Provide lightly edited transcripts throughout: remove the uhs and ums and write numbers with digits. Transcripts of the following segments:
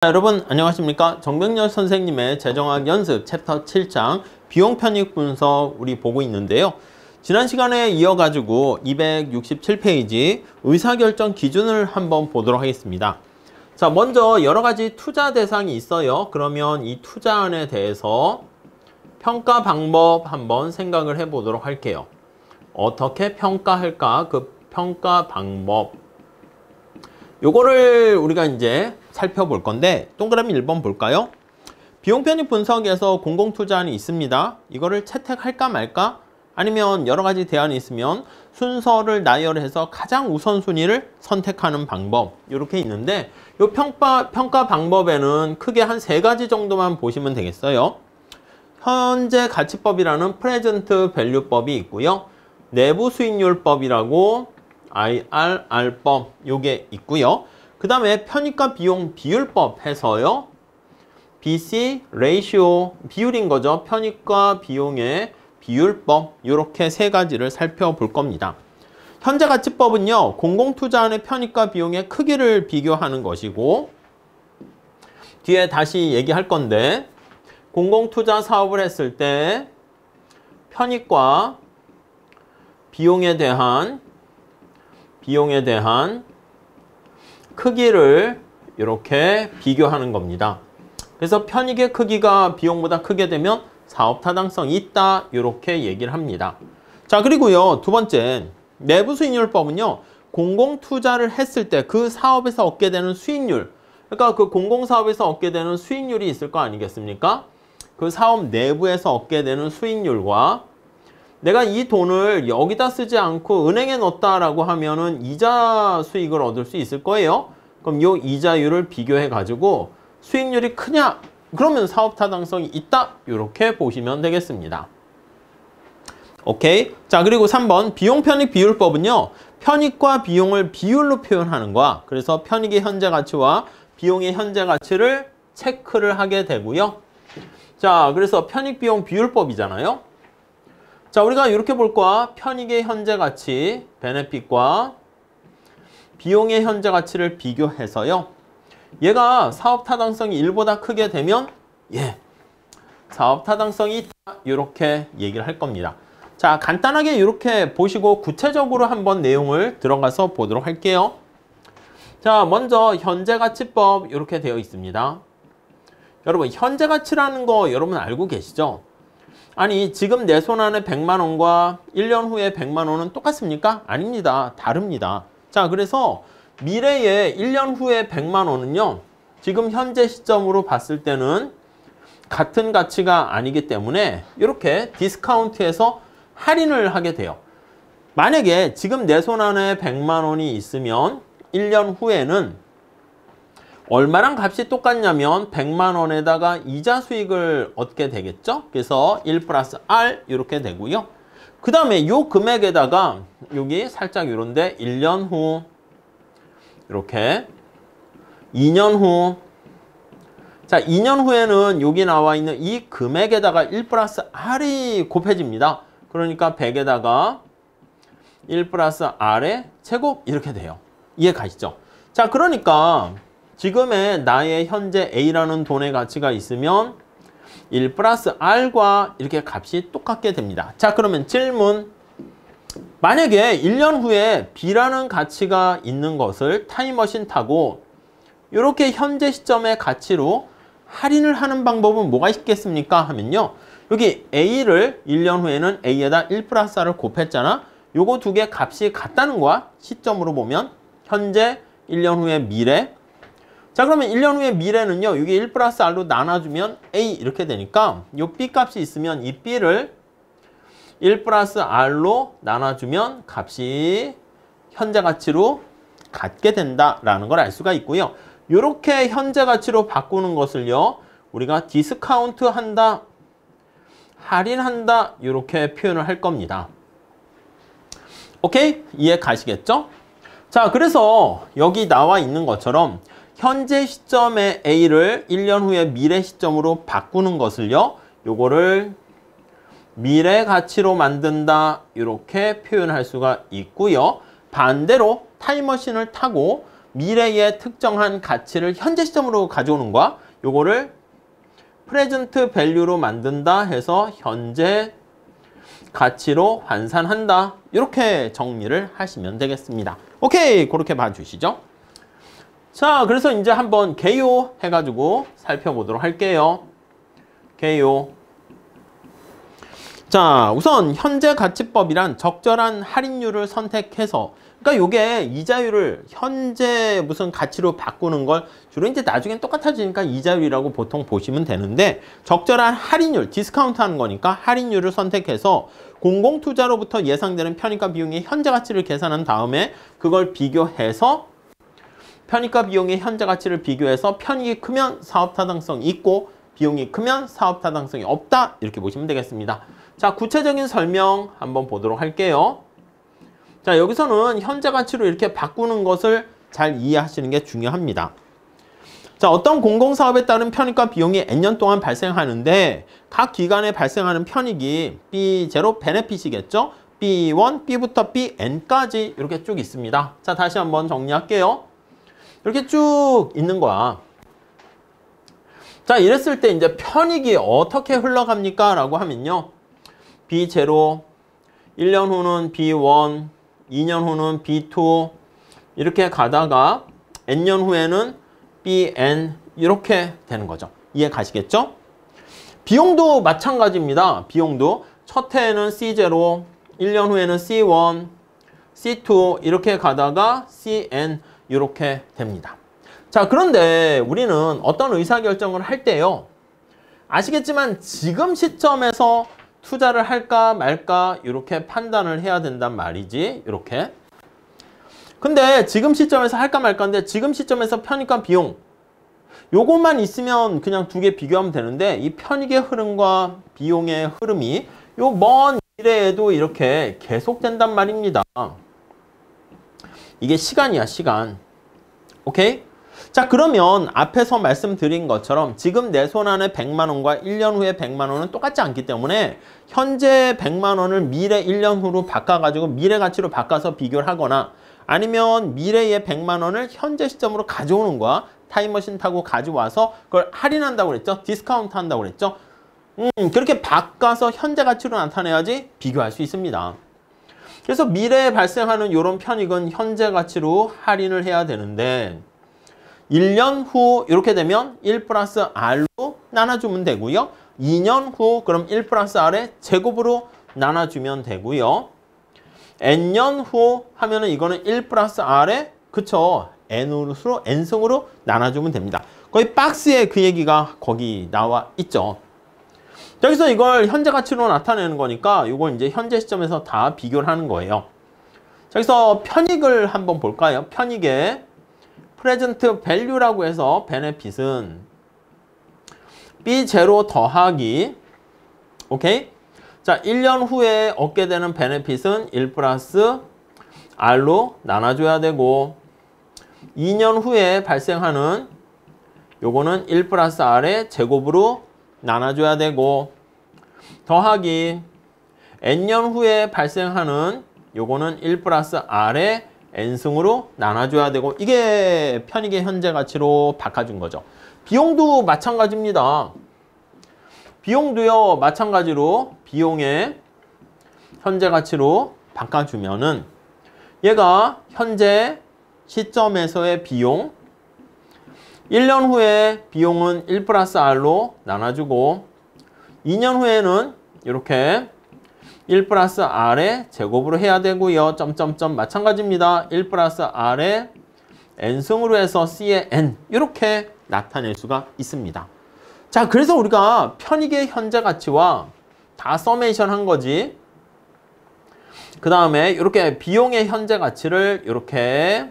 여러분 안녕하십니까? 정병렬 선생님의 재정학 연습 챕터 7장 비용 편익 분석 우리 보고 있는데요. 지난 시간에 이어가지고 267페이지 의사결정 기준을 한번 보도록 하겠습니다. 자, 먼저 여러 가지 투자 대상이 있어요. 그러면 이 투자안에 대해서 평가 방법 한번 생각을 해 보도록 할게요. 어떻게 평가할까? 그 평가 방법. 요거를 우리가 이제 살펴볼 건데 동그라미 1번 볼까요? 비용 편익 분석에서 공공투자안이 있습니다. 이거를 채택할까 말까? 아니면 여러 가지 대안이 있으면 순서를 나열해서 가장 우선순위를 선택하는 방법 이렇게 있는데 이 평가 방법에는 크게 한 3가지 정도만 보시면 되겠어요. 현재 가치법이라는 프레젠트 밸류법이 있고요. 내부 수익률법이라고 IRR법 요게 있고요. 그 다음에 편익과 비용 비율법 해서요. BC 레이시오 비율인 거죠. 편익과 비용의 비율법 이렇게 3가지를 살펴볼 겁니다. 현재 가치법은요. 공공투자안의 편익과 비용의 크기를 비교하는 것이고 뒤에 다시 얘기할 건데 공공투자 사업을 했을 때 편익과 비용에 대한 크기를 이렇게 비교하는 겁니다. 그래서 편익의 크기가 비용보다 크게 되면 사업 타당성이 있다 이렇게 얘기를 합니다. 자, 그리고요 두 번째 내부 수익률법은요 공공투자를 했을 때 그 사업에서 얻게 되는 수익률, 그러니까 그 공공사업에서 얻게 되는 수익률이 있을 거 아니겠습니까? 그 사업 내부에서 얻게 되는 수익률과 내가 이 돈을 여기다 쓰지 않고 은행에 넣었다라고 하면은 이자 수익을 얻을 수 있을 거예요. 그럼 이 이자율을 비교해 가지고 수익률이 크냐? 그러면 사업 타당성이 있다. 이렇게 보시면 되겠습니다. 오케이. 자, 그리고 3번 비용 편익 비율법은요. 편익과 비용을 비율로 표현하는 거야. 그래서 편익의 현재 가치와 비용의 현재 가치를 체크를 하게 되고요. 자, 그래서 편익 비용 비율법이잖아요. 자, 우리가 이렇게 볼 거야. 편익의 현재 가치, 베네핏과 비용의 현재 가치를 비교해서요. 얘가 사업 타당성이 1보다 크게 되면 사업 타당성이 있다. 이렇게 얘기를 할 겁니다. 자, 간단하게 이렇게 보시고 구체적으로 한번 내용을 들어가서 보도록 할게요. 자, 먼저 현재 가치법 이렇게 되어 있습니다. 여러분, 현재 가치라는 거 여러분 알고 계시죠? 아니, 지금 내 손 안에 100만 원과 1년 후에 100만 원은 똑같습니까? 아닙니다. 다릅니다. 자, 그래서 미래에 1년 후에 100만 원은요. 지금 현재 시점으로 봤을 때는 같은 가치가 아니기 때문에 이렇게 디스카운트해서 할인을 하게 돼요. 만약에 지금 내 손 안에 100만 원이 있으면 1년 후에는 얼마랑 값이 똑같냐면 100만 원에다가 이자 수익을 얻게 되겠죠. 그래서 1 플러스 R 이렇게 되고요. 그 다음에 이 금액에다가 여기 살짝 이런데 1년 후 이렇게 2년 후 자, 2년 후에는 여기 나와 있는 이 금액에다가 1 플러스 R이 곱해집니다. 그러니까 100에다가 1 플러스 R의 제곱 이렇게 돼요. 이해 가시죠? 자, 그러니까 지금의 나의 현재 A라는 돈의 가치가 있으면 1 플러스 R과 이렇게 값이 똑같게 됩니다. 자, 그러면 질문. 만약에 1년 후에 B라는 가치가 있는 것을 타임머신 타고 이렇게 현재 시점의 가치로 할인을 하는 방법은 뭐가 있겠습니까? 하면요. 여기 A를 1년 후에는 A에다 1 플러스 R을 곱했잖아. 요거 두 개 값이 같다는 거야. 시점으로 보면 현재 1년 후에 미래. 자, 그러면 1년 후에 미래는요. 이게 1 플러스 R로 나눠주면 A 이렇게 되니까 이 B 값이 있으면 이 B를 1 플러스 R로 나눠주면 값이 현재 가치로 같게 된다라는 걸 알 수가 있고요. 이렇게 현재 가치로 바꾸는 것을요. 우리가 디스카운트 한다, 할인한다 이렇게 표현을 할 겁니다. 오케이? 이해 가시겠죠? 자, 그래서 여기 나와 있는 것처럼 현재 시점의 A를 1년 후에 미래 시점으로 바꾸는 것을요. 요거를 미래 가치로 만든다 이렇게 표현할 수가 있고요. 반대로 타임머신을 타고 미래의 특정한 가치를 현재 시점으로 가져오는 거야. 요거를 프레젠트 밸류로 만든다 해서 현재 가치로 환산한다. 이렇게 정리를 하시면 되겠습니다. 오케이, 그렇게 봐주시죠. 자, 그래서 이제 한번 개요 해가지고 살펴보도록 할게요. 개요. 자, 우선 현재 가치법이란 적절한 할인율을 선택해서, 그러니까 요게 이자율을 현재 무슨 가치로 바꾸는 걸 주로 이제 나중엔 똑같아지니까 이자율이라고 보통 보시면 되는데, 적절한 할인율, 디스카운트 하는 거니까 할인율을 선택해서 공공투자로부터 예상되는 편익과 비용의 현재 가치를 계산한 다음에 그걸 비교해서 편익과 비용의 현재 가치를 비교해서 편익이 크면 사업 타당성이 있고 비용이 크면 사업 타당성이 없다. 이렇게 보시면 되겠습니다. 자, 구체적인 설명 한번 보도록 할게요. 자, 여기서는 현재 가치로 이렇게 바꾸는 것을 잘 이해하시는 게 중요합니다. 자, 어떤 공공사업에 따른 편익과 비용이 N년 동안 발생하는데 각 기간에 발생하는 편익이 B0 베네핏이겠죠? B1, B부터 Bn까지 이렇게 쭉 있습니다. 자, 다시 한번 정리할게요. 이렇게 쭉 있는 거야. 자, 이랬을 때 이제 편익이 어떻게 흘러갑니까? 라고 하면요. B0, 1년 후는 B1, 2년 후는 B2 이렇게 가다가 N년 후에는 BN 이렇게 되는 거죠. 이해 가시겠죠? 비용도 마찬가지입니다. 비용도 첫 해에는 C0, 1년 후에는 C1, C2 이렇게 가다가 CN 이렇게 됩니다. 자, 그런데 우리는 어떤 의사결정을 할 때요. 아시겠지만 지금 시점에서 투자를 할까 말까 이렇게 판단을 해야 된단 말이지. 이렇게. 근데 지금 시점에서 할까 말까인데 지금 시점에서 편익과 비용 요것만 있으면 그냥 두 개 비교하면 되는데 이 편익의 흐름과 비용의 흐름이 요 먼 미래에도 이렇게 계속된단 말입니다. 이게 시간이야, 시간. 오케이? 자, 그러면 앞에서 말씀드린 것처럼 지금 내 손 안에 100만 원과 1년 후에 100만 원은 똑같지 않기 때문에 현재 100만 원을 미래 1년 후로 바꿔가지고 미래 가치로 바꿔서 비교를 하거나 아니면 미래의 100만 원을 현재 시점으로 가져오는 거야. 타임머신 타고 가져와서 그걸 할인한다고 그랬죠? 디스카운트 한다고 그랬죠? 그렇게 바꿔서 현재 가치로 나타내야지 비교할 수 있습니다. 그래서 미래에 발생하는 이런 편익은 현재 가치로 할인을 해야 되는데 1년 후 이렇게 되면 1 플러스 R로 나눠주면 되고요. 2년 후 그럼 1 플러스 R의 제곱으로 나눠주면 되고요. N년 후 하면은 이거는 1 플러스 R의 그쵸. N승으로 나눠주면 됩니다. 거의 박스에 그 얘기가 거기 나와 있죠. 여기서 이걸 현재 가치로 나타내는 거니까 이걸 이제 현재 시점에서 다 비교를 하는 거예요. 자, 여기서 편익을 한번 볼까요? 편익의 프레젠트 밸류라고 해서 베네핏은 B0 더하기 오케이? 자, 1년 후에 얻게 되는 베네핏은 1 플러스 R로 나눠줘야 되고 2년 후에 발생하는 요거는 1 플러스 R의 제곱으로 나눠줘야 되고 더하기 N년 후에 발생하는 요거는 1 플러스 R의 N승으로 나눠줘야 되고 이게 편익의 현재 가치로 바꿔준 거죠. 비용도 마찬가지입니다. 비용도요 마찬가지로 비용의 현재 가치로 바꿔주면은 얘가 현재 시점에서의 비용 1년 후에 비용은 1 플러스 R로 나눠주고 2년 후에는 이렇게 1 플러스 R의 제곱으로 해야 되고요. 점점점 마찬가지입니다. 1 플러스 R의 N승으로 해서 C의 N 이렇게 나타낼 수가 있습니다. 자, 그래서 우리가 편익의 현재 가치와 다 서메이션 한 거지. 그 다음에 이렇게 비용의 현재 가치를 이렇게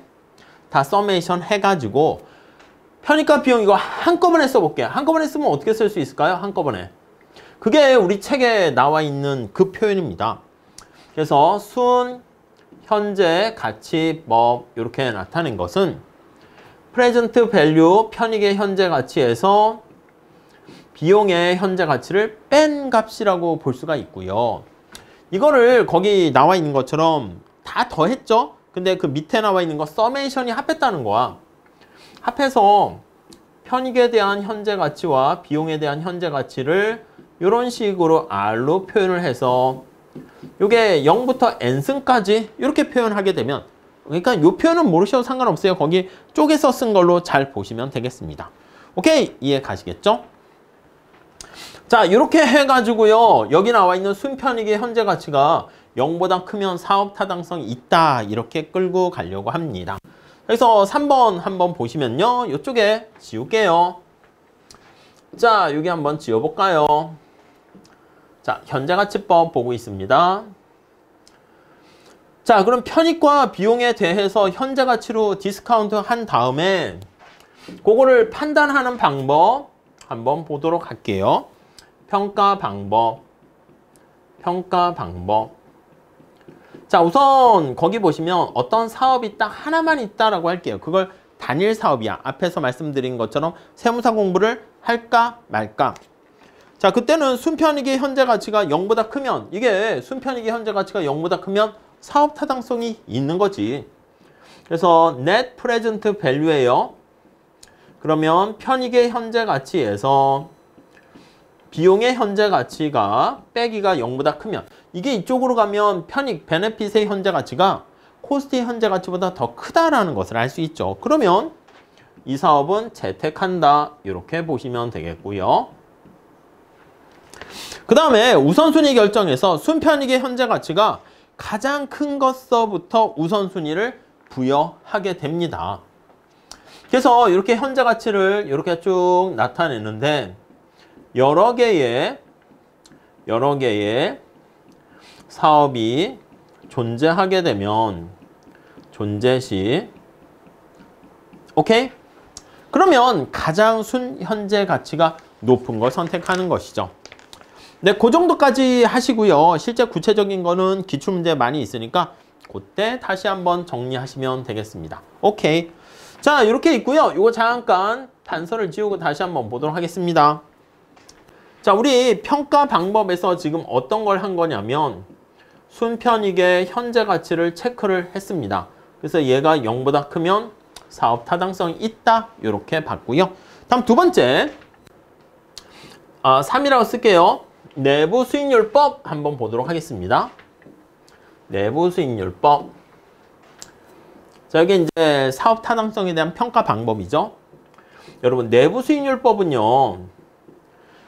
다 서메이션 해가지고 편익과 비용 이거 한꺼번에 써볼게요. 한꺼번에 쓰면 어떻게 쓸 수 있을까요? 한꺼번에. 그게 우리 책에 나와 있는 그 표현입니다. 그래서 순 현재 가치법 이렇게 나타낸 것은 프레젠트 밸류 편익의 현재 가치에서 비용의 현재 가치를 뺀 값이라고 볼 수가 있고요. 이거를 거기 나와 있는 것처럼 다 더했죠? 근데 그 밑에 나와 있는 거 서메이션이 합했다는 거야. 합해서 편익에 대한 현재 가치와 비용에 대한 현재 가치를 이런 식으로 R로 표현을 해서 이게 0부터 n승까지 이렇게 표현하게 되면, 그러니까 이 표현은 모르셔도 상관없어요. 거기 쪼개서 쓴 걸로 잘 보시면 되겠습니다. 오케이? 이해 가시겠죠? 자, 이렇게 해가지고요. 여기 나와 있는 순편익의 현재 가치가 0보다 크면 사업 타당성이 있다. 이렇게 끌고 가려고 합니다. 그래서 3번 한번 보시면요. 이쪽에 지울게요. 자, 여기 한번 지워볼까요? 자, 현재가치법 보고 있습니다. 자, 그럼 편익과 비용에 대해서 현재가치로 디스카운트 한 다음에 그거를 판단하는 방법 한번 보도록 할게요. 평가 방법. 자, 우선 거기 보시면 어떤 사업이 딱 하나만 있다라고 할게요. 그걸 단일 사업이야. 앞에서 말씀드린 것처럼 세무사 공부를 할까 말까. 자, 그때는 순편익의 현재 가치가 0보다 크면, 이게 순편익의 현재 가치가 0보다 크면 사업 타당성이 있는 거지. 그래서 net present value예요. 그러면 편익의 현재 가치에서 비용의 현재 가치가 빼기가 0보다 크면, 이게 이쪽으로 가면 편익, 베네핏의 현재 가치가 코스트의 현재 가치보다 더 크다라는 것을 알 수 있죠. 그러면 이 사업은 채택한다. 이렇게 보시면 되겠고요. 그 다음에 우선순위 결정에서 순편익의 현재 가치가 가장 큰 것서부터 우선순위를 부여하게 됩니다. 그래서 이렇게 현재 가치를 이렇게 쭉 나타내는데, 여러 개의 사업이 존재하게 되면, 존재 시, 오케이? 그러면 가장 현재 가치가 높은 걸 선택하는 것이죠. 네, 그 정도까지 하시고요. 실제 구체적인 거는 기출문제 많이 있으니까 그때 다시 한번 정리하시면 되겠습니다. 오케이. 자, 이렇게 있고요. 이거 잠깐 단서를 지우고 다시 한번 보도록 하겠습니다. 자, 우리 평가 방법에서 지금 어떤 걸 한 거냐면 순편익의 현재 가치를 체크를 했습니다. 그래서 얘가 0보다 크면 사업 타당성이 있다. 이렇게 봤고요. 다음 두 번째, 3이라고 쓸게요. 내부 수익률법 한번 보도록 하겠습니다. 내부 수익률법. 자, 여기 이제 사업 타당성에 대한 평가 방법이죠. 여러분, 내부 수익률법은요,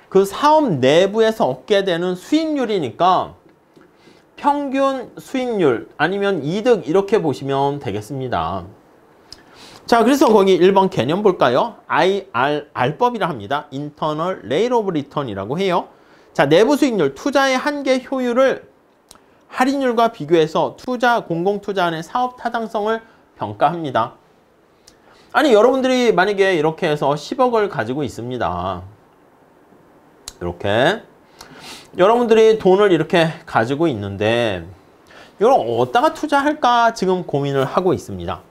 그 사업 내부에서 얻게 되는 수익률이니까 평균 수익률 아니면 이득 이렇게 보시면 되겠습니다. 자, 그래서 거기 1번 개념 볼까요? IRR법이라 합니다. Internal Rate of Return이라고 해요. 자, 내부 수익률, 투자의 한계 효율을 할인율과 비교해서 공공투자안의 사업 타당성을 평가합니다. 아니, 여러분들이 만약에 이렇게 해서 10억을 가지고 있습니다. 이렇게. 여러분들이 돈을 이렇게 가지고 있는데 이걸 어디다가 투자할까 지금 고민을 하고 있습니다.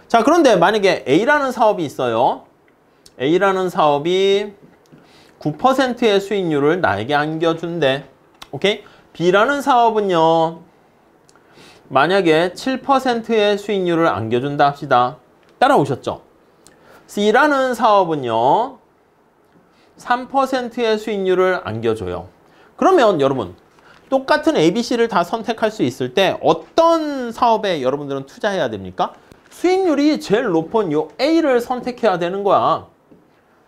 자, 그런데 만약에 A라는 사업이 있어요. A라는 사업이 9%의 수익률을 나에게 안겨준대. 오케이? B라는 사업은요, 만약에 7%의 수익률을 안겨준다 합시다. 따라오셨죠? C라는 사업은요, 3%의 수익률을 안겨줘요. 그러면 여러분, 똑같은 ABC를 다 선택할 수 있을 때 어떤 사업에 여러분들은 투자해야 됩니까? 수익률이 제일 높은 요 A를 선택해야 되는 거야.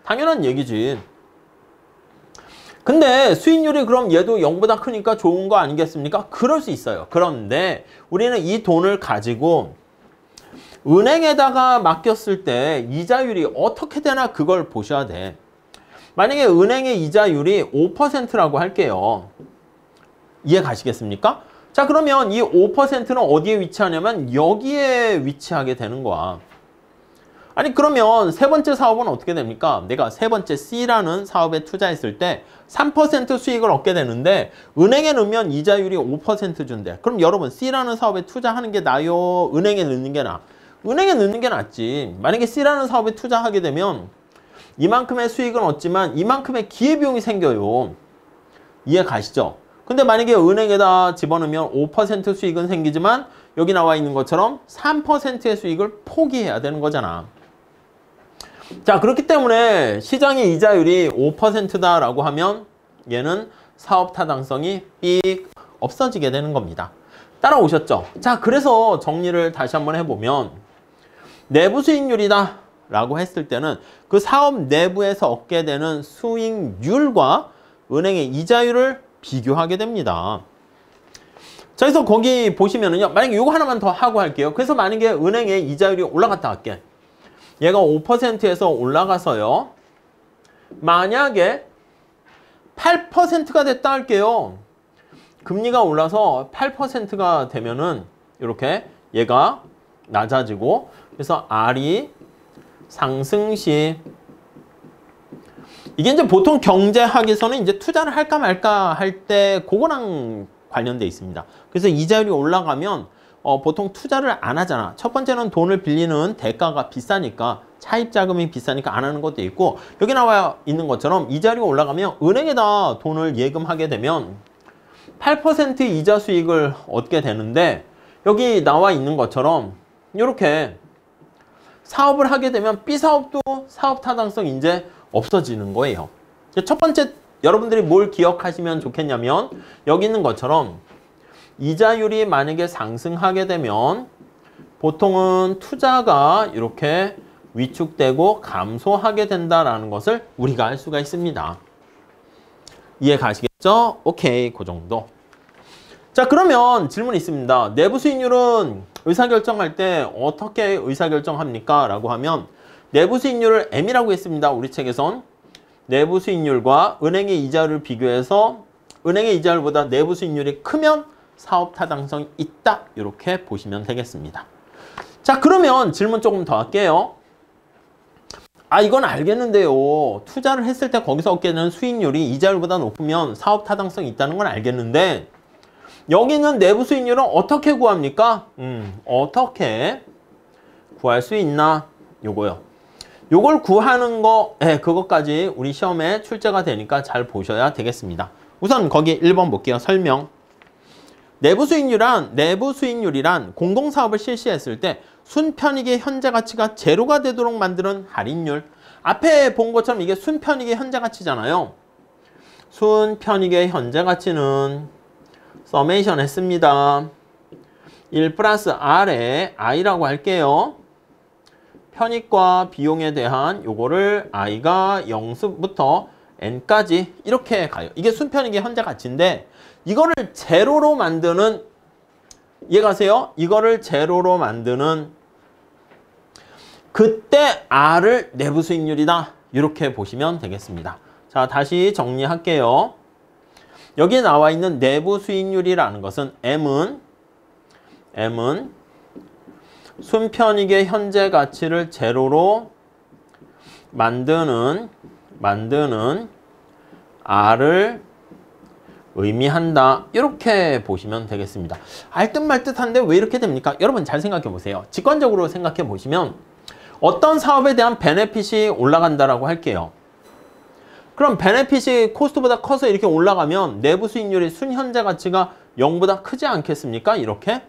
당연한 얘기지. 근데 수익률이 그럼 얘도 0보다 크니까 좋은 거 아니겠습니까? 그럴 수 있어요. 그런데 우리는 이 돈을 가지고 은행에다가 맡겼을 때 이자율이 어떻게 되나 그걸 보셔야 돼. 만약에 은행의 이자율이 5%라고 할게요. 이해 가시겠습니까? 자, 그러면 이 5%는 어디에 위치하냐면 여기에 위치하게 되는 거야. 아니, 그러면 세 번째 사업은 어떻게 됩니까? 내가 세 번째 C라는 사업에 투자했을 때 3% 수익을 얻게 되는데 은행에 넣으면 이자율이 5% 준대. 그럼 여러분, C라는 사업에 투자하는 게 나아요? 은행에 넣는 게 나아? 은행에 넣는 게 낫지. 만약에 C라는 사업에 투자하게 되면 이만큼의 수익은 얻지만 이만큼의 기회비용이 생겨요. 이해 가시죠? 근데 만약에 은행에다 집어넣으면 5% 수익은 생기지만 여기 나와 있는 것처럼 3%의 수익을 포기해야 되는 거잖아. 자, 그렇기 때문에 시장의 이자율이 5%다라고 하면 얘는 사업 타당성이 삑 없어지게 되는 겁니다. 따라오셨죠? 자, 그래서 정리를 다시 한번 해보면 내부 수익률이다 라고 했을 때는 그 사업 내부에서 얻게 되는 수익률과 은행의 이자율을 비교하게 됩니다. 자, 그래서 거기 보시면은요, 만약에 이거 하나만 더 하고 할게요. 그래서 만약에 은행의 이자율이 올라갔다 할게. 얘가 5%에서 올라가서요, 만약에 8%가 됐다 할게요. 금리가 올라서 8%가 되면은 이렇게 얘가 낮아지고, 그래서 R이 상승 시, 이게 이제 보통 경제학에서는 이제 투자를 할까 말까 할 때 그거랑 관련돼 있습니다. 그래서 이자율이 올라가면 보통 투자를 안 하잖아. 첫 번째는 돈을 빌리는 대가가 비싸니까, 차입 자금이 비싸니까 안 하는 것도 있고, 여기 나와 있는 것처럼 이자율이 올라가면 은행에다 돈을 예금하게 되면 8% 이자 수익을 얻게 되는데, 여기 나와 있는 것처럼 이렇게 사업을 하게 되면 B사업도 사업 타당성 이제 없어지는 거예요. 첫 번째 여러분들이 뭘 기억하시면 좋겠냐면, 여기 있는 것처럼 이자율이 만약에 상승하게 되면 보통은 투자가 이렇게 위축되고 감소하게 된다라는 것을 우리가 알 수가 있습니다. 이해 가시겠죠? 오케이, 그 정도. 자, 그러면 질문이 있습니다. 내부 수익률은 의사결정할 때 어떻게 의사결정합니까? 라고 하면 내부 수익률을 M이라고 했습니다. 우리 책에선 내부 수익률과 은행의 이자율을 비교해서 은행의 이자율보다 내부 수익률이 크면 사업 타당성이 있다. 이렇게 보시면 되겠습니다. 자, 그러면 질문 조금 더 할게요. 아, 이건 알겠는데요. 투자를 했을 때 거기서 얻게 되는 수익률이 이자율보다 높으면 사업 타당성이 있다는 건 알겠는데, 여기 있는 내부 수익률은 어떻게 구합니까? 어떻게 구할 수 있나? 요거요. 요걸 구하는 거, 그것까지 우리 시험에 출제가 되니까 잘 보셔야 되겠습니다. 우선 거기 1번 볼게요. 설명. 내부 수익률이란 공동사업을 실시했을 때 순편익의 현재 가치가 제로가 되도록 만드는 할인율. 앞에 본 것처럼 이게 순편익의 현재 가치잖아요. 순편익의 현재 가치는 서메이션 했습니다. 1 플러스 R에 I라고 할게요. 편익과 비용에 대한 요거를 I가 0부터 N까지 이렇게 가요. 이게 순편익의 현재 가치인데, 이거를 제로로 만드는, 이해가세요? 이거를 제로로 만드는 그때 R을 내부 수익률이다. 이렇게 보시면 되겠습니다. 자, 다시 정리할게요. 여기에 나와 있는 내부 수익률이라는 것은 M은 순편익의 현재 가치를 제로로 만드는 R을 의미한다. 이렇게 보시면 되겠습니다. 알듯 말듯한데 왜 이렇게 됩니까? 여러분 잘 생각해 보세요. 직관적으로 생각해 보시면 어떤 사업에 대한 베네핏이 올라간다라고 할게요. 그럼 베네핏이 코스트보다 커서 이렇게 올라가면 내부 수익률이 순현재 가치가 0보다 크지 않겠습니까? 이렇게.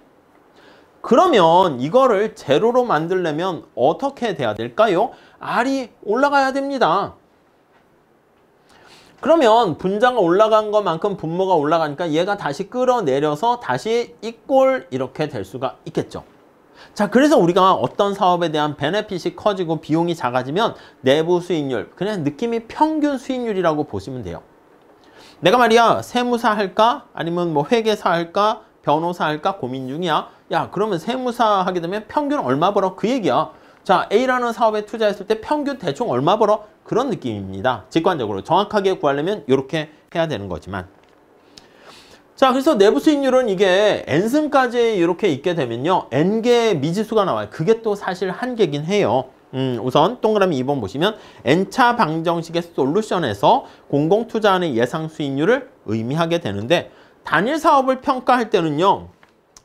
그러면 이거를 제로로 만들려면 어떻게 돼야 될까요? R이 올라가야 됩니다. 그러면 분자가 올라간 것만큼 분모가 올라가니까 얘가 다시 끌어내려서 다시 이꼴 이렇게 될 수가 있겠죠. 자, 그래서 우리가 어떤 사업에 대한 베네핏이 커지고 비용이 작아지면 내부 수익률, 그냥 느낌이 평균 수익률이라고 보시면 돼요. 내가 말이야 세무사 할까? 아니면 뭐 회계사 할까? 변호사 할까? 고민 중이야. 야, 그러면 세무사 하게 되면 평균 얼마 벌어? 그 얘기야. 자, A라는 사업에 투자했을 때 평균 대충 얼마 벌어? 그런 느낌입니다. 직관적으로 정확하게 구하려면 이렇게 해야 되는 거지만. 자, 그래서 내부 수익률은 이게 N승까지 이렇게 있게 되면요, N개의 미지수가 나와요. 그게 또 사실 한계긴 해요. 우선 동그라미 2번 보시면 N차 방정식의 솔루션에서 공공투자안의 예상 수익률을 의미하게 되는데, 단일 사업을 평가할 때는요,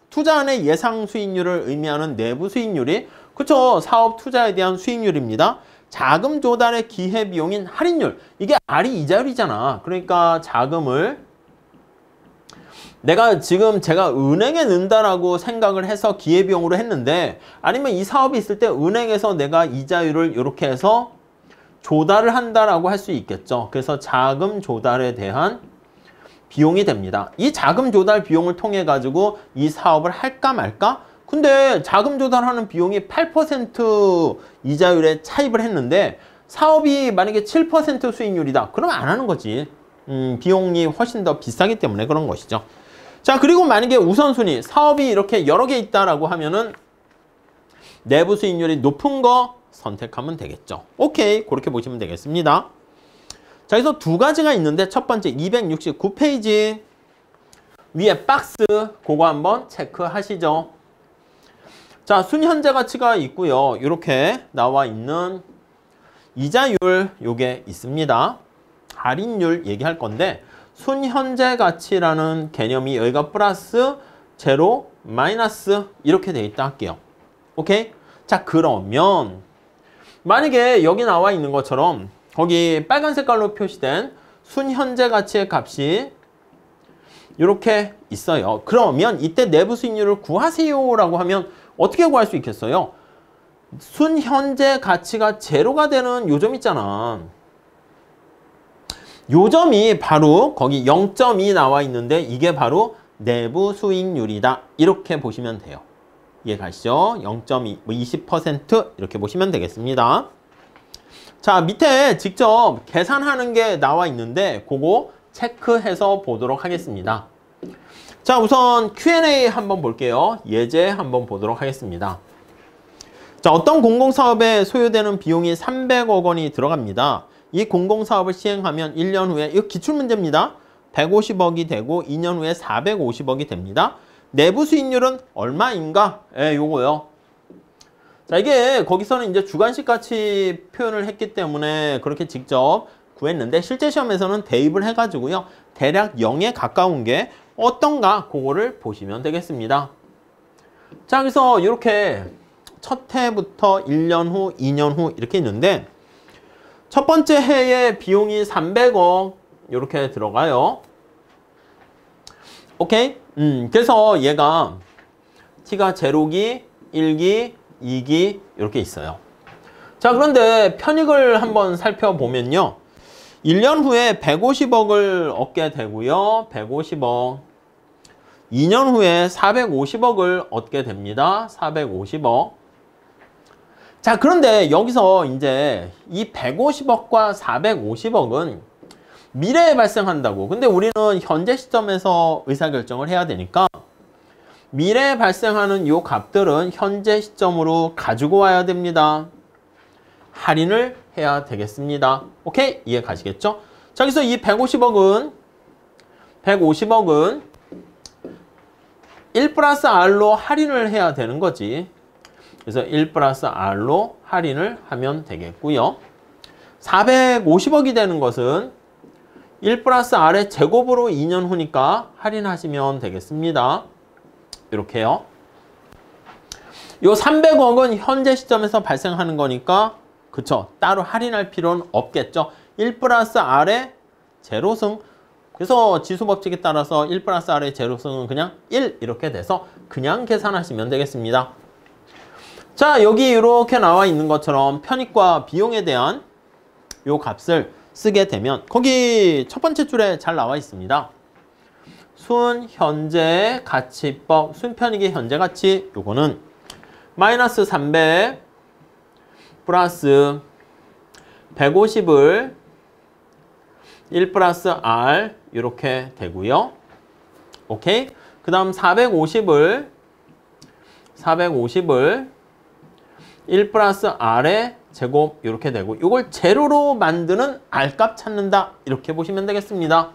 투자안의 예상 수익률을 의미하는 내부 수익률이, 그쵸, 사업 투자에 대한 수익률입니다. 자금 조달의 기회비용인 할인율, 이게 R이 이자율이잖아. 그러니까 자금을 내가 지금 제가 은행에 넣는다라고 생각을 해서 기회비용으로 했는데 아니면 이 사업이 있을 때 은행에서 내가 이자율을 이렇게 해서 조달을 한다라고 할 수 있겠죠. 그래서 자금 조달에 대한 비용이 됩니다. 이 자금 조달 비용을 통해 가지고 이 사업을 할까 말까? 근데 자금 조달하는 비용이 8% 이자율에 차입을 했는데 사업이 만약에 7% 수익률이다. 그러면 안 하는 거지. 비용이 훨씬 더 비싸기 때문에 그런 것이죠. 자, 그리고 만약에 우선순위, 사업이 이렇게 여러 개 있다라고 하면은 내부 수익률이 높은 거 선택하면 되겠죠. 오케이, 그렇게 보시면 되겠습니다. 자, 여기서 두 가지가 있는데 첫 번째 269페이지 위에 박스 그거 한번 체크하시죠. 자, 순현재 가치가 있고요. 이렇게 나와 있는 이자율 요게 있습니다. 할인율 얘기할 건데 순현재 가치라는 개념이 여기가 플러스, 제로, 마이너스 이렇게 돼 있다 할게요. 오케이? 자, 그러면 만약에 여기 나와 있는 것처럼 거기 빨간 색깔로 표시된 순현재 가치의 값이 이렇게 있어요. 그러면 이때 내부 수익률을 구하세요 라고 하면 어떻게 구할 수 있겠어요? 순현재 가치가 제로가 되는 요점 있잖아. 요점이 바로 거기 0.2 나와 있는데 이게 바로 내부 수익률이다. 이렇게 보시면 돼요. 이해 가시죠? 0.2, 20% 이렇게 보시면 되겠습니다. 자, 밑에 직접 계산하는 게 나와 있는데 그거 체크해서 보도록 하겠습니다. 자, 우선 Q&A 한번 볼게요. 예제 한번 보도록 하겠습니다. 자, 어떤 공공사업에 소요되는 비용이 300억 원이 들어갑니다. 이 공공사업을 시행하면 1년 후에, 이거 기출문제입니다. 150억이 되고 2년 후에 450억이 됩니다. 내부 수익률은 얼마인가? 예, 요거요. 자, 이게 거기서는 이제 주관식 가치 표현을 했기 때문에 그렇게 직접 구했는데 실제 시험에서는 대입을 해가지고요. 대략 0에 가까운 게 어떤가? 그거를 보시면 되겠습니다. 자, 그래서 이렇게 첫 해부터 1년 후, 2년 후 이렇게 있는데 첫 번째 해에 비용이 300억 이렇게 들어가요. 오케이? 그래서 얘가 t가 제로기, 1기, 2기 이렇게 있어요. 자, 그런데 편익을 한번 살펴보면요. 1년 후에 150억을 얻게 되고요. 150억. 2년 후에 450억을 얻게 됩니다. 450억. 자, 그런데 여기서 이제 이 150억과 450억은 미래에 발생한다고. 근데 우리는 현재 시점에서 의사결정을 해야 되니까 미래에 발생하는 이 값들은 현재 시점으로 가지고 와야 됩니다. 할인을 해야 되겠습니다. 오케이? 이해 가시겠죠? 자, 그래서 이 150억은 1 플러스 R로 할인을 해야 되는 거지. 그래서 1 플러스 R로 할인을 하면 되겠고요. 450억이 되는 것은 1 플러스 R의 제곱으로 2년 후니까 할인하시면 되겠습니다. 이렇게요. 요 300억은 현재 시점에서 발생하는 거니까 그쵸? 따로 할인할 필요는 없겠죠. 1 플러스 R의 제로승. 그래서 지수법칙에 따라서 1 플러스 R의 제로승은 그냥 1 이렇게 돼서 그냥 계산하시면 되겠습니다. 자, 여기 이렇게 나와 있는 것처럼 편익과 비용에 대한 요 값을 쓰게 되면 거기 첫 번째 줄에 잘 나와 있습니다. 순현재 가치법, 순편익의 현재 가치 요거는 마이너스 300 플러스 150을 1 플러스 R 이렇게 되고요. 오케이? 그 다음 450을 1 플러스 R의 제곱 이렇게 되고 이걸 제로로 만드는 R값 찾는다 이렇게 보시면 되겠습니다.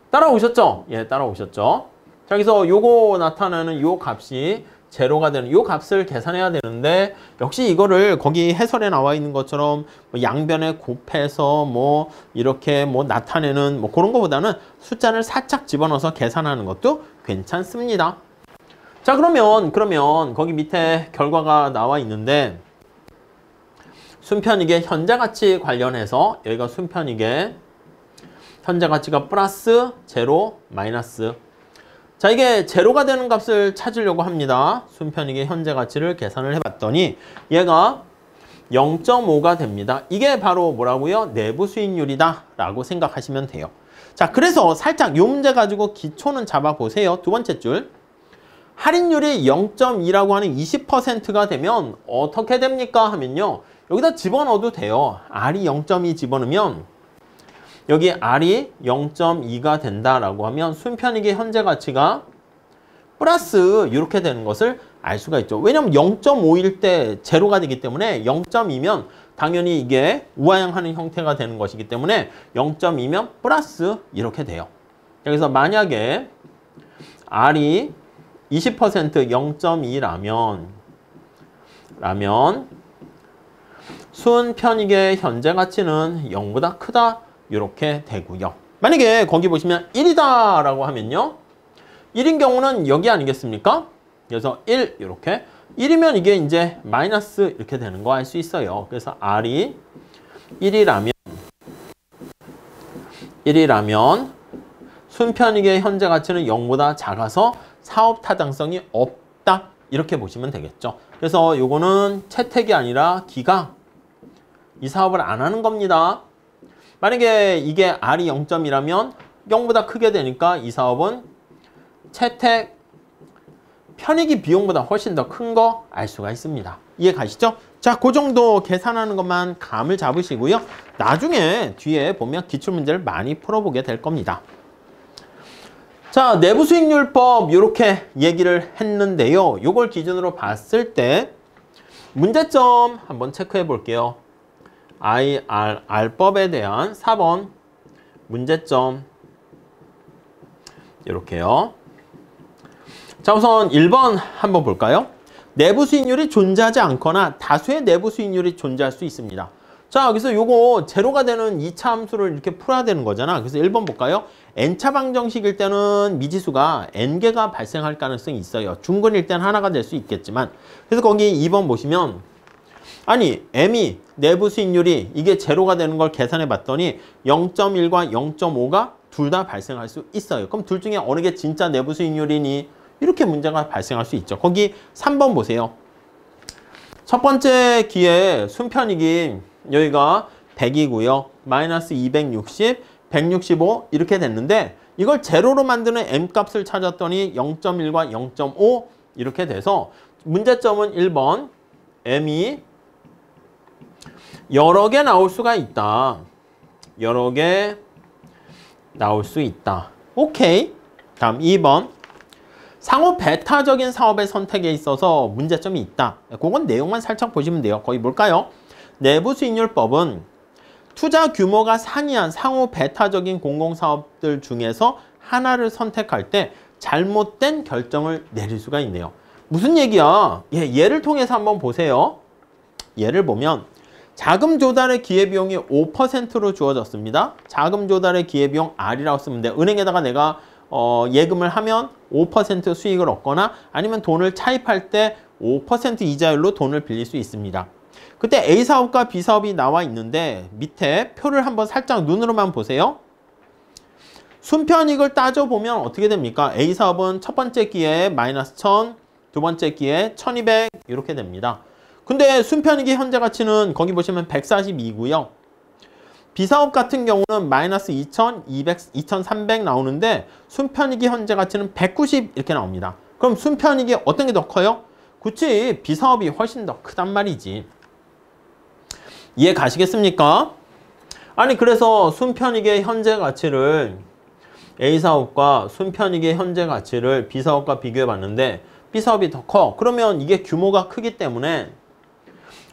따라오셨죠? 예, 따라오셨죠? 자, 여기서 요거 나타나는 요 값이 제로가 되는 요 값을 계산해야 되는데 역시 이거를 거기 해설에 나와 있는 것처럼 뭐 양변에 곱해서 뭐 이렇게 뭐 나타내는 뭐 그런 거보다는 숫자를 살짝 집어넣어서 계산하는 것도 괜찮습니다. 자, 그러면 거기 밑에 결과가 나와 있는데 순편익의 현재 가치 관련해서 여기가 순편익의 현재 가치가 플러스, 제로, 마이너스. 자, 이게 제로가 되는 값을 찾으려고 합니다. 순편익의 현재 가치를 계산을 해봤더니 얘가 0.5가 됩니다. 이게 바로 뭐라고요? 내부 수익률이다 라고 생각하시면 돼요. 자, 그래서 살짝 이 문제 가지고 기초는 잡아보세요. 두 번째 줄. 할인율이 0.2라고 하는 20%가 되면 어떻게 됩니까? 하면요. 여기다 집어넣어도 돼요. R이 0.2 집어넣으면 여기 R이 0.2가 된다라고 하면 순편익의 현재 가치가 플러스 이렇게 되는 것을 알 수가 있죠. 왜냐면 0.5일 때 제로가 되기 때문에 0.2면 당연히 이게 우하향하는 형태가 되는 것이기 때문에 0.2면 플러스 이렇게 돼요. 그래서 만약에 R이 20% 0.2라면 순편익의 현재 가치는 0보다 크다 이렇게 되고요. 만약에 거기 보시면 1이다 라고 하면요. 1인 경우는 여기 아니겠습니까? 그래서 1 이렇게 1이면 이게 이제 마이너스 이렇게 되는 거 알 수 있어요. 그래서 R이 1이라면 순편익의 현재 가치는 0보다 작아서 사업 타당성이 없다 이렇게 보시면 되겠죠. 그래서 요거는 채택이 아니라 기각. 이 사업을 안 하는 겁니다. 만약에 이게 R이 0.2라면 0보다 크게 되니까 이 사업은 채택, 편익이 비용보다 훨씬 더 큰 거 알 수가 있습니다. 이해 가시죠? 자, 그 정도 계산하는 것만 감을 잡으시고요. 나중에 뒤에 보면 기출문제를 많이 풀어보게 될 겁니다. 자, 내부수익률법 이렇게 얘기를 했는데요. 요걸 기준으로 봤을 때 문제점 한번 체크해 볼게요. IRR법에 대한 4번 문제점 이렇게요. 자, 우선 1번 한번 볼까요? 내부 수익률이 존재하지 않거나 다수의 내부 수익률이 존재할 수 있습니다. 자, 그래서 요거 제로가 되는 2차 함수를 이렇게 풀어야 되는 거잖아. 그래서 1번 볼까요? n차 방정식일 때는 미지수가 n개가 발생할 가능성이 있어요. 중근일 때는 하나가 될 수 있겠지만. 그래서 거기 2번 보시면 아니 m이 내부 수익률이 이게 제로가 되는 걸 계산해 봤더니 0.1과 0.5가 둘 다 발생할 수 있어요. 그럼 둘 중에 어느 게 진짜 내부 수익률이니? 이렇게 문제가 발생할 수 있죠. 거기 3번 보세요. 첫 번째 기에 순편익이 여기가 100이고요. 마이너스 260, 165 이렇게 됐는데 이걸 제로로 만드는 m값을 찾았더니 0.1과 0.5 이렇게 돼서 문제점은 1번 m이 여러 개 나올 수가 있다. 여러 개 나올 수 있다. 오케이. 다음 2번. 상호 배타적인 사업의 선택에 있어서 문제점이 있다. 그건 내용만 살짝 보시면 돼요. 거기 뭘까요? 내부수익률법은 투자 규모가 상이한 상호 배타적인 공공사업들 중에서 하나를 선택할 때 잘못된 결정을 내릴 수가 있네요. 무슨 얘기야? 예를 통해서 한번 보세요. 예를 보면 자금 조달의 기회비용이 5%로 주어졌습니다. 자금 조달의 기회비용 R이라고 쓰면 돼. 은행에다가 내가 예금을 하면 5% 수익을 얻거나 아니면 돈을 차입할 때 5% 이자율로 돈을 빌릴 수 있습니다. 그때 A사업과 B사업이 나와 있는데 밑에 표를 한번 살짝 눈으로만 보세요. 순편익을 따져보면 어떻게 됩니까? A사업은 첫 번째 기회에 마이너스 1000, 두 번째 기회에 1200 이렇게 됩니다. 근데 순편익의 현재 가치는 거기 보시면 142고요. B사업 같은 경우는 마이너스 2000, 200, 2300 나오는데 순편익의 현재 가치는 190 이렇게 나옵니다. 그럼 순편익이 어떤 게 더 커요? 그치, B사업이 훨씬 더 크단 말이지. 이해 가시겠습니까? 아니 그래서 순편익의 현재 가치를 A사업과 순편익의 현재 가치를 B사업과 비교해 봤는데 B사업이 더 커. 그러면 이게 규모가 크기 때문에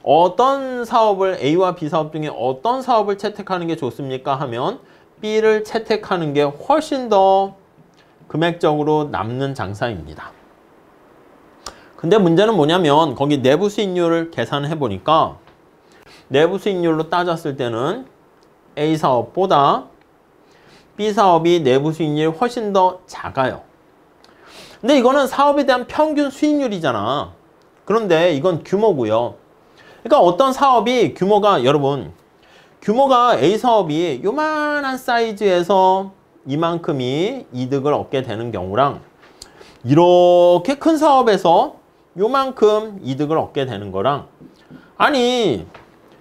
어떤 사업을 A와 B사업 중에 어떤 사업을 채택하는 게 좋습니까? 하면 B를 채택하는 게 훨씬 더 금액적으로 남는 장사입니다. 근데 문제는 뭐냐면 거기 내부 수익률을 계산해 보니까 내부 수익률로 따졌을 때는 A사업보다 B사업이 내부 수익률이 훨씬 더 작아요. 근데 이거는 사업에 대한 평균 수익률이잖아. 그런데 이건 규모고요. 그러니까 어떤 사업이 규모가 여러분 규모가 A 사업이 요만한 사이즈에서 이만큼이 이득을 얻게 되는 경우랑 이렇게 큰 사업에서 요만큼 이득을 얻게 되는 거랑 아니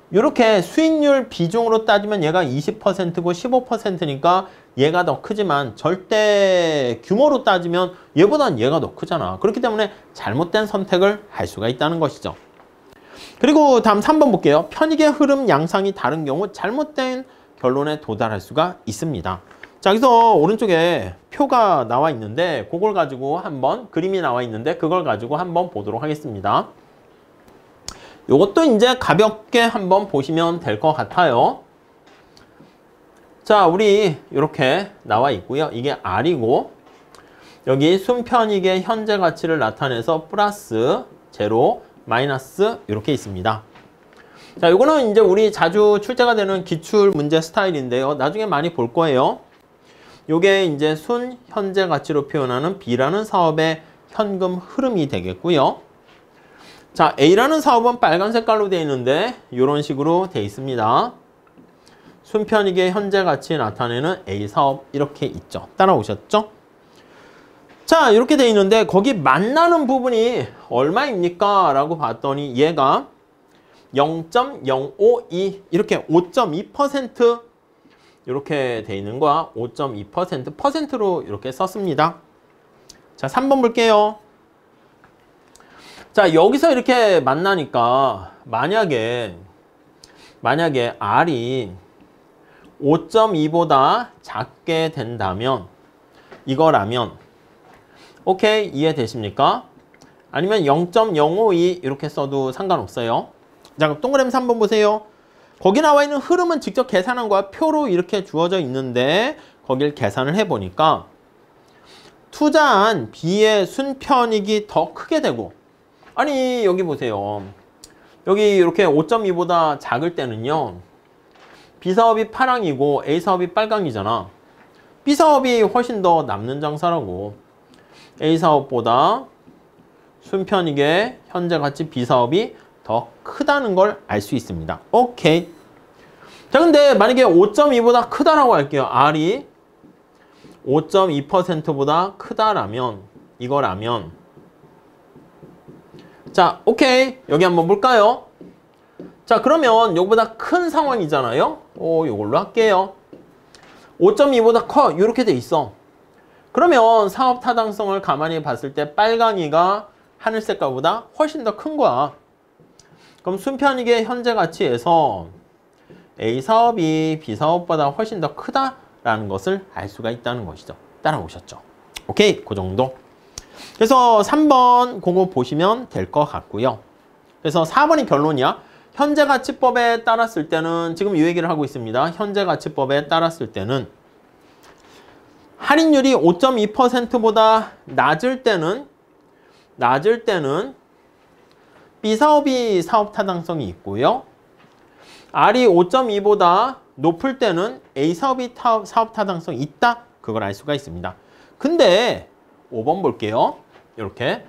이렇게 수익률 비중으로 따지면 얘가 20%고 15%니까 얘가 더 크지만 절대 규모로 따지면 얘보단 얘가 더 크잖아. 그렇기 때문에 잘못된 선택을 할 수가 있다는 것이죠. 그리고 다음 3번 볼게요. 편익의 흐름 양상이 다른 경우 잘못된 결론에 도달할 수가 있습니다. 자, 여기서 오른쪽에 표가 나와 있는데 그걸 가지고 한번 그림이 나와 있는데 그걸 가지고 한번 보도록 하겠습니다. 요것도 이제 가볍게 한번 보시면 될 것 같아요. 자, 우리 이렇게 나와 있고요. 이게 R이고 여기 순편익의 현재 가치를 나타내서 플러스, 제로, 마이너스 이렇게 있습니다. 자, 요거는 이제 우리 자주 출제가 되는 기출 문제 스타일인데요. 나중에 많이 볼 거예요. 요게 이제 순 현재 가치로 표현하는 B라는 사업의 현금 흐름이 되겠고요. 자, A라는 사업은 빨간 색깔로 되어 있는데 이런 식으로 되어 있습니다. 순편익의 현재 가치 나타내는 A 사업 이렇게 있죠. 따라오셨죠? 자, 이렇게 되어 있는데 거기 만나는 부분이 얼마입니까? 라고 봤더니 얘가 0.052 이렇게 5.2% 이렇게 되어 있는 거야. 5.2% 퍼센트로 이렇게 썼습니다. 자, 3번 볼게요. 자, 여기서 이렇게 만나니까 만약에 R이 5.2보다 작게 된다면 이거라면 오케이, 이해되십니까? 아니면 0.052 이렇게 써도 상관없어요. 자, 그럼 동그라미 3번 보세요. 거기 나와 있는 흐름은 직접 계산한 거야. 표로 이렇게 주어져 있는데 거길 계산을 해보니까 투자한 B의 순편익이 더 크게 되고 아니 여기 보세요. 여기 이렇게 5.2보다 작을 때는요. B사업이 파랑이고 A사업이 빨강이잖아. B사업이 훨씬 더 남는 장사라고. A사업보다 순편익의 현재 가치 B사업이 더 크다는 걸 알 수 있습니다. 오케이. 자, 근데 만약에 5.2보다 크다라고 할게요. R이 5.2%보다 크다라면 이거라면 자, 오케이. 여기 한번 볼까요? 자, 그러면 요거보다 큰 상황이잖아요. 요걸로 할게요. 5.2보다 커. 이렇게 돼 있어. 그러면 사업 타당성을 가만히 봤을 때 빨강이가 하늘색깔보다 훨씬 더 큰 거야. 그럼 순편익의 현재 가치에서 A사업이 B사업보다 훨씬 더 크다라는 것을 알 수가 있다는 것이죠. 따라오셨죠? 오케이, 그 정도. 그래서 3번 그거 보시면 될 것 같고요. 그래서 4번이 결론이야. 현재가치법에 따랐을 때는 지금 이 얘기를 하고 있습니다. 현재가치법에 따랐을 때는 할인율이 5.2%보다 낮을 때는 B사업이 사업 타당성이 있고요. R이 5.2보다 높을 때는 A사업이 사업 타당성이 있다. 그걸 알 수가 있습니다. 근데 5번 볼게요. 이렇게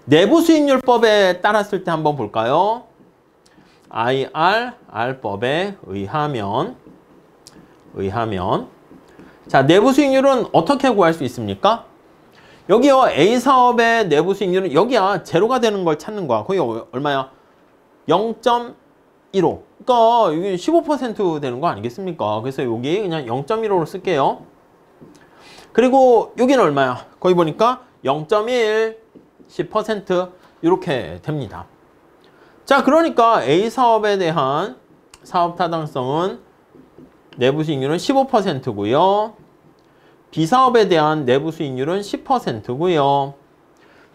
내부 수익률법에 따랐을 때 한번 볼까요? IRR법에 의하면 자, 내부 수익률은 어떻게 구할 수 있습니까? 여기요, A사업의 내부 수익률은 여기야, 제로가 되는 걸 찾는 거야. 거기 얼마야? 0.15. 그러니까 이게 15% 되는 거 아니겠습니까? 그래서 여기 그냥 0.15로 쓸게요. 그리고 여기는 얼마야? 거기 보니까 0.1, 10% 이렇게 됩니다. 자, 그러니까 A사업에 대한 사업 타당성은 내부 수익률은 15%고요. B사업에 대한 내부 수익률은 10%고요.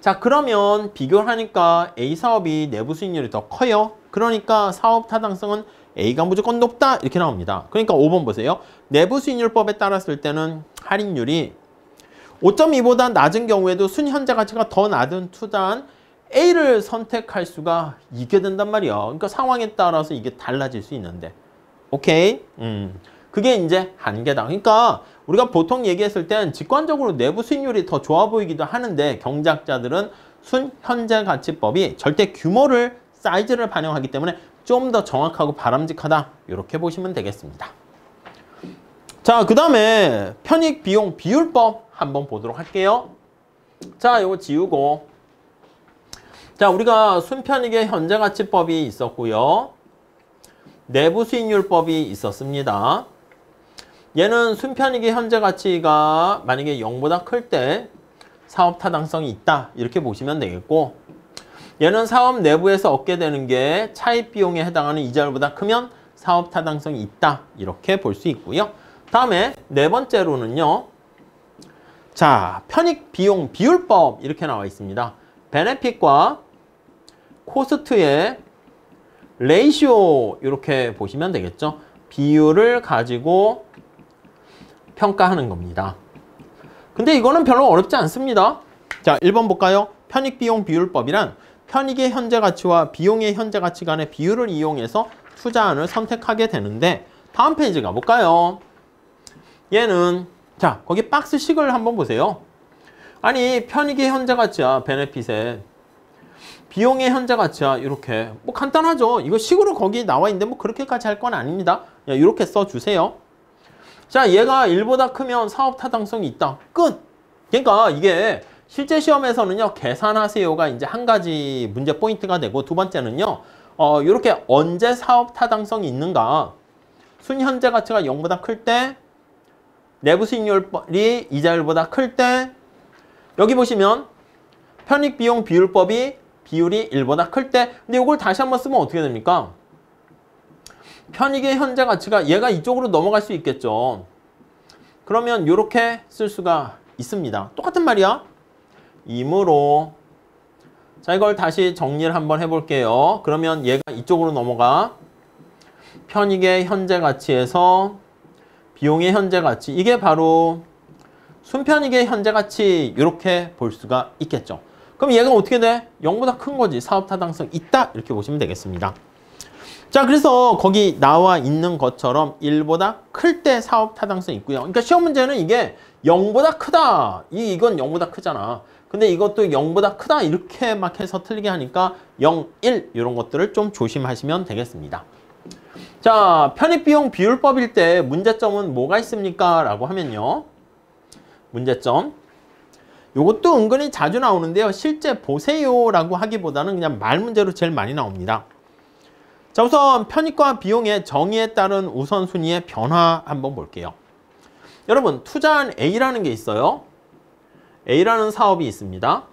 자, 그러면 비교를 하니까 A사업이 내부 수익률이 더 커요. 그러니까 사업 타당성은 A가 무조건 높다 이렇게 나옵니다. 그러니까 5번 보세요. 내부 수익률법에 따랐을 때는 할인율이 5.2보다 낮은 경우에도 순현재 가치가 더 낮은 투자한 A를 선택할 수가 있게 된단 말이야. 그러니까 상황에 따라서 이게 달라질 수 있는데. 오케이? 그게 이제 한계다. 그러니까 우리가 보통 얘기했을 땐 직관적으로 내부 수익률이 더 좋아 보이기도 하는데 경제학자들은 순현재 가치법이 절대 규모를 사이즈를 반영하기 때문에 좀 더 정확하고 바람직하다. 이렇게 보시면 되겠습니다. 자, 그 다음에 편익 비용 비율법 한번 보도록 할게요. 자, 요거 지우고. 자, 우리가 순편익의 현재가치법이 있었고요. 내부 수익률법이 있었습니다. 얘는 순편익의 현재가치가 만약에 0보다 클 때 사업 타당성이 있다. 이렇게 보시면 되겠고, 얘는 사업 내부에서 얻게 되는 게 차입 비용에 해당하는 이자율보다 크면 사업 타당성이 있다. 이렇게 볼 수 있고요. 다음에 네 번째로는요. 자, 편익 비용 비율법 이렇게 나와 있습니다. 베네핏과 코스트의 레이시오 이렇게 보시면 되겠죠. 비율을 가지고 평가하는 겁니다. 근데 이거는 별로 어렵지 않습니다. 자, 1번 볼까요? 편익 비용 비율법이란 편익의 현재 가치와 비용의 현재 가치 간의 비율을 이용해서 투자안을 선택하게 되는데, 다음 페이지 가볼까요? 얘는 자, 거기 박스식을 한번 보세요. 아니, 편익의 현재 가치와 베네핏의 비용의 현재 가치와 이렇게 뭐 간단하죠. 이거 식으로 거기 나와 있는데 뭐 그렇게까지 할 건 아닙니다. 이렇게 써주세요. 자, 얘가 1보다 크면 사업 타당성이 있다. 끝! 그러니까 이게 실제 시험에서는요, 계산하세요가 이제 한 가지 문제 포인트가 되고, 두 번째는요, 이렇게 언제 사업 타당성이 있는가. 순현재 가치가 0보다 클 때, 내부 수익률이 이자율보다 클 때, 여기 보시면 편익 비용 비율법이 비율이 1보다 클 때, 근데 이걸 다시 한번 쓰면 어떻게 됩니까? 편익의 현재 가치가 얘가 이쪽으로 넘어갈 수 있겠죠. 그러면 이렇게 쓸 수가 있습니다. 똑같은 말이야. 이므로, 자, 이걸 다시 정리를 한번 해볼게요. 그러면 얘가 이쪽으로 넘어가. 편익의 현재 가치에서 비용의 현재 가치, 이게 바로 순편익의 현재 가치, 이렇게 볼 수가 있겠죠. 그럼 얘가 어떻게 돼? 0보다 큰 거지. 사업 타당성 있다. 이렇게 보시면 되겠습니다. 자, 그래서 거기 나와 있는 것처럼 1보다 클 때 사업 타당성이 있고요. 그러니까 시험 문제는 이게 0보다 크다. 이건 0보다 크잖아. 근데 이것도 0보다 크다. 이렇게 막 해서 틀리게 하니까 0, 1 이런 것들을 좀 조심하시면 되겠습니다. 자, 편익비용 비율법일 때 문제점은 뭐가 있습니까? 라고 하면요. 문제점. 요것도 은근히 자주 나오는데요. 실제 보세요 라고 하기보다는 그냥 말 문제로 제일 많이 나옵니다. 자, 우선 편익과 비용의 정의에 따른 우선순위의 변화 한번 볼게요. 여러분, 투자한 A라는 게 있어요. A라는 사업이 있습니다.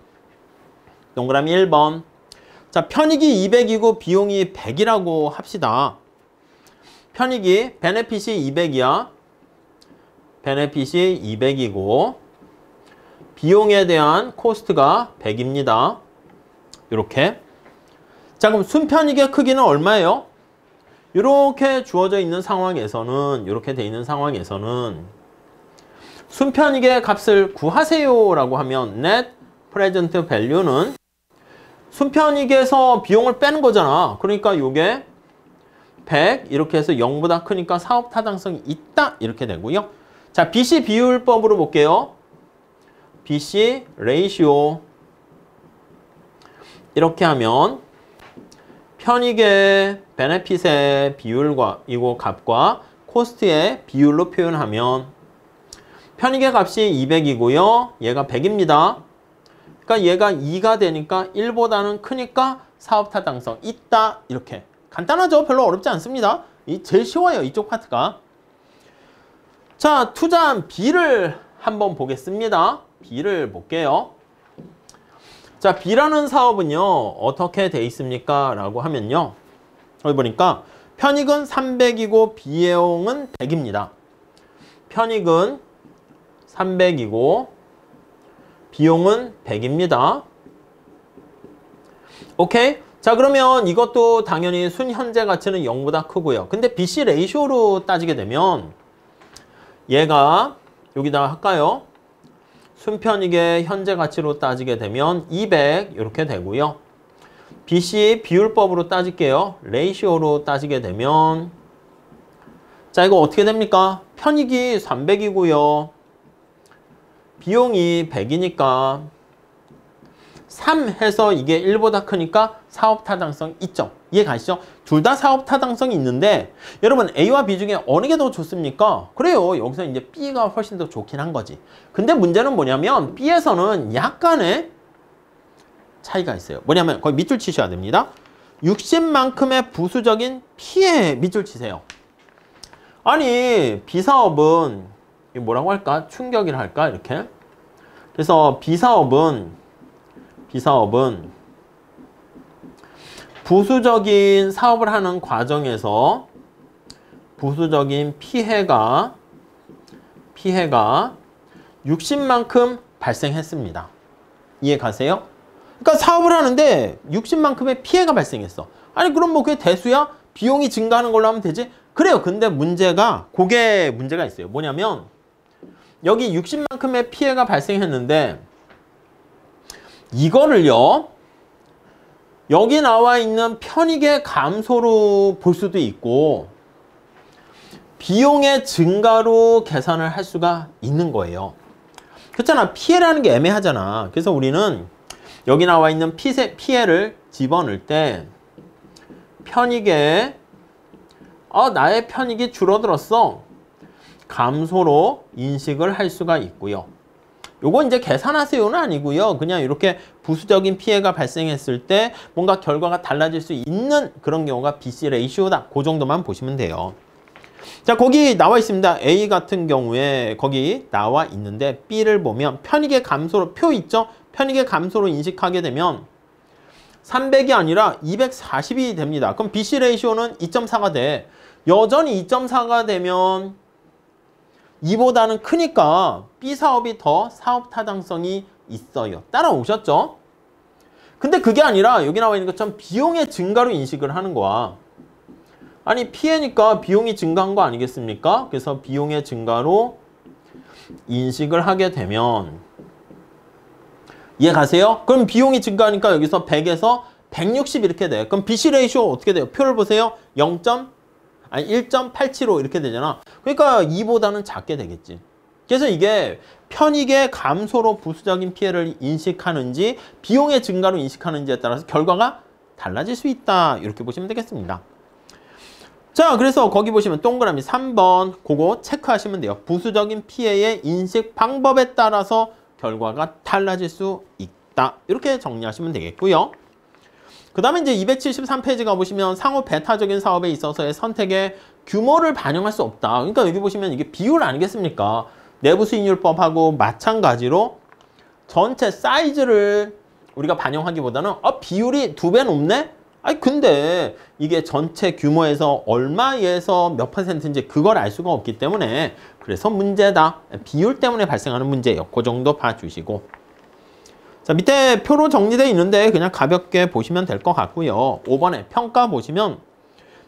동그라미 1번. 자, 편익이 200이고 비용이 100이라고 합시다. 편익이, 베네핏이 200이야. 베네핏이 200이고 비용에 대한 코스트가 100입니다. 이렇게. 자, 그럼 순편익의 크기는 얼마예요? 이렇게 주어져 있는 상황에서는, 이렇게 돼 있는 상황에서는 순편익의 값을 구하세요 라고 하면 net present value는 순편익에서 비용을 빼는 거잖아. 그러니까 이게 100 이렇게 해서 0보다 크니까 사업 타당성이 있다 이렇게 되고요. 자, BC 비율법으로 볼게요. BC ratio 이렇게 하면 편익의 베네핏의 비율과 이거 값과 코스트의 비율로 표현하면 편익의 값이 200이고요. 얘가 100입니다. 그러니까 얘가 2가 되니까 1보다는 크니까 사업 타당성 있다. 이렇게. 간단하죠? 별로 어렵지 않습니다. 제일 쉬워요. 이쪽 파트가. 자, 투자한 B를 한번 보겠습니다. B를 볼게요. 자, B라는 사업은요. 어떻게 돼 있습니까? 라고 하면요. 여기 보니까 편익은 300이고 비용은 100입니다. 편익은 300이고 비용은 100입니다. 오케이? 자, 그러면 이것도 당연히 순현재 가치는 0보다 크고요. 근데 BC 레이쇼로 따지게 되면 얘가 여기다 할까요? 순편익의 현재 가치로 따지게 되면 200 이렇게 되고요. BC 비율법으로 따질게요. 레이쇼로 따지게 되면 자, 이거 어떻게 됩니까? 편익이 300이고요. 비용이 100이니까 3 해서 이게 1보다 크니까 사업 타당성 있죠. 이해 가시죠? 둘 다 사업 타당성이 있는데 여러분 A와 B 중에 어느 게 더 좋습니까? 그래요. 여기서 이제 B가 훨씬 더 좋긴 한 거지. 근데 문제는 뭐냐면 B에서는 약간의 차이가 있어요. 뭐냐면 거기 밑줄 치셔야 됩니다. 60만큼의 부수적인 피해 밑줄 치세요. 아니 B사업은 뭐라고 할까? 충격이라 할까? 이렇게. 그래서 B사업은 부수적인 사업을 하는 과정에서 부수적인 피해가 60만큼 발생했습니다. 이해 가세요? 그러니까 사업을 하는데 60만큼의 피해가 발생했어. 아니 그럼 뭐 그게 대수야? 비용이 증가하는 걸로 하면 되지? 그래요. 근데 그게 문제가 있어요. 뭐냐면 여기 60만큼의 피해가 발생했는데 이거를요 여기 나와 있는 편익의 감소로 볼 수도 있고 비용의 증가로 계산을 할 수가 있는 거예요. 그렇잖아. 피해라는 게 애매하잖아. 그래서 우리는 여기 나와 있는 피해를 집어넣을 때 편익에 나의 편익이 줄어들었어. 감소로 인식을 할 수가 있고요. 요거 이제 계산하세요는 아니고요. 그냥 이렇게 부수적인 피해가 발생했을 때 뭔가 결과가 달라질 수 있는 그런 경우가 BC 레이시오다. 그 정도만 보시면 돼요. 자, 거기 나와 있습니다. A 같은 경우에 거기 나와 있는데 B를 보면 편익의 감소로 표 있죠? 편익의 감소로 인식하게 되면 300이 아니라 240이 됩니다. 그럼 BC 레이시오는 2.4가 돼. 여전히 2.4가 되면 2보다는 크니까 B 사업이 더 사업 타당성이 있어요. 따라오셨죠? 근데 그게 아니라 여기 나와 있는 것처럼 비용의 증가로 인식을 하는 거야. 아니 피해니까 비용이 증가한 거 아니겠습니까? 그래서 비용의 증가로 인식을 하게 되면 이해 가세요? 그럼 비용이 증가하니까 여기서 100에서 160 이렇게 돼. 그럼 BC 레이시오 어떻게 돼요? 표를 보세요. 1.875 이렇게 되잖아. 그러니까 2보다는 작게 되겠지. 그래서 이게 편익의 감소로 부수적인 피해를 인식하는지 비용의 증가로 인식하는지에 따라서 결과가 달라질 수 있다. 이렇게 보시면 되겠습니다. 자, 그래서 거기 보시면 동그라미 3번 그거 체크하시면 돼요. 부수적인 피해의 인식 방법에 따라서 결과가 달라질 수 있다. 이렇게 정리하시면 되겠고요. 그 다음에 이제 273페이지 가보시면 상호 배타적인 사업에 있어서의 선택의 규모를 반영할 수 없다. 그러니까 여기 보시면 이게 비율 아니겠습니까? 내부 수익률법하고 마찬가지로 전체 사이즈를 우리가 반영하기보다는 비율이 2배 높네? 아니 근데 이게 전체 규모에서 얼마에서 몇 %인지 그걸 알 수가 없기 때문에 그래서 문제다. 비율 때문에 발생하는 문제예요. 그 정도 봐주시고. 자, 밑에 표로 정리되어 있는데 그냥 가볍게 보시면 될 것 같고요. 5번에 평가 보시면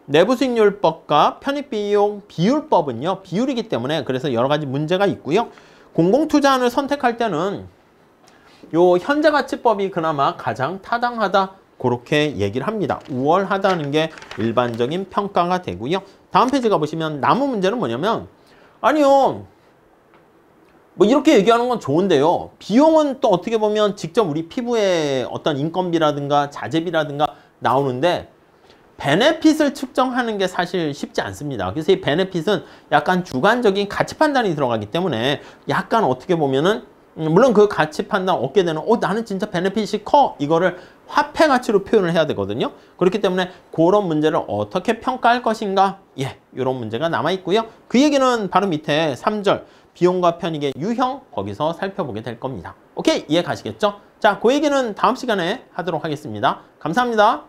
내부수익률법과 편익비용 비율법은요. 비율이기 때문에 그래서 여러 가지 문제가 있고요. 공공투자안을 선택할 때는 요 현재가치법이 그나마 가장 타당하다. 그렇게 얘기를 합니다. 우월하다는 게 일반적인 평가가 되고요. 다음 페이지 가보시면 남은 문제는 뭐냐면 아니요. 뭐 이렇게 얘기하는 건 좋은데요. 비용은 또 어떻게 보면 직접 우리 피부에 어떤 인건비라든가 자재비라든가 나오는데 베네핏을 측정하는 게 사실 쉽지 않습니다. 그래서 이 베네핏은 약간 주관적인 가치 판단이 들어가기 때문에 약간 어떻게 보면은 물론 그 가치 판단 얻게 되는 나는 진짜 베네핏이 커 이거를 화폐 가치로 표현을 해야 되거든요. 그렇기 때문에 그런 문제를 어떻게 평가할 것인가 이런 문제가 남아 있고요. 그 얘기는 바로 밑에 3절 비용과 편익의 유형 거기서 살펴보게 될 겁니다. 오케이 이해 가시겠죠? 자, 그 얘기는 다음 시간에 하도록 하겠습니다. 감사합니다.